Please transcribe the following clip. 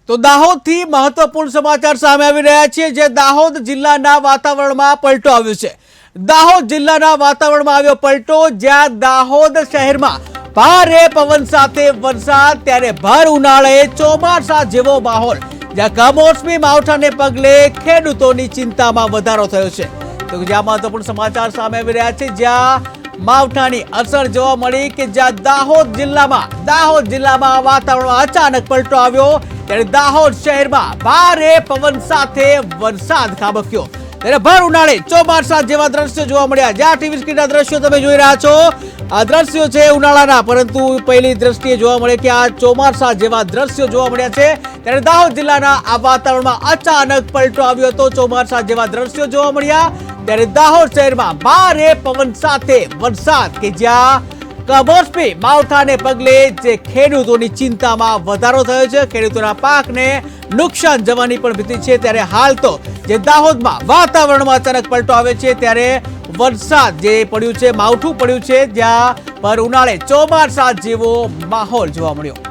તો દાહોદથી મહત્વપૂર્ણ સમાચાર સામે આવી રહ્યા છે જે દાહોદ જિલ્લાના વાતાવરણમાં પલટો આવ્યો છે। દાહોદ જિલ્લાના વાતાવરણમાં આવ્યો પલટો, જ્યાં દાહોદ શહેરમાં ભારે પવન સાથે વરસાદ, ત્યારે ભર ઉનાળે ચોમાસા જેવો માહોલ, જ્યાં કમોસમી માવઠાને પગલે ખેડૂતોની ચિંતામાં વધારો થયો છે। તો જ્યાં મહત્વપૂર્ણ સમાચાર સામે આવી રહ્યા છે, જ્યાં માવઠાની અસર જોવા મળી કે જ્યાં દાહોદ જિલ્લામાં વાતાવરણમાં અચાનક પલટો આવ્યો, ત્યારે દાહોદ શહેરમાં ભારે પવન સાથે વરસાદ ખાબક્યો, ત્યારે ભર ઉનાળે ચોમાસા જેવા દ્રશ્યો જોવા મળ્યા। જ્યાં ટીવી સ્ક્રીનના દ્રશ્યો તમે જોઈ રહ્યા છો, આ દ્રશ્યો છે ઉનાળાના, પરંતુ પહેલી દ્રષ્ટિએ જોવા મળે કે આ ચોમાસા જેવા દ્રશ્યો જોવા મળ્યા છે। ત્યારે દાહોદ જિલ્લાના આ વાતાવરણમાં અચાનક પલટો આવ્યો હતો, ચોમાસા જેવા દ્રશ્યો જોવા મળ્યા, ત્યારે દાહોદ શહેરમાં ભારે પવન સાથે વરસાદ કે જ્યાં કમોસમી માવઠાને પગલે જે ખેડૂતોની ચિંતામાં વધારો થયો છે, ખેડૂતોના પાકને નુકસાન જવાની પણ ભીતિ છે। ત્યારે હાલ તો જે દાહોદમાં વાતાવરણમાં અચાનક પલટો આવે છે, ત્યારે વરસાદ જે પડ્યું છે, માવઠું પડ્યું છે, જ્યાં પર ઉનાળે ચોમાસા જેવો માહોલ જોવા મળ્યો।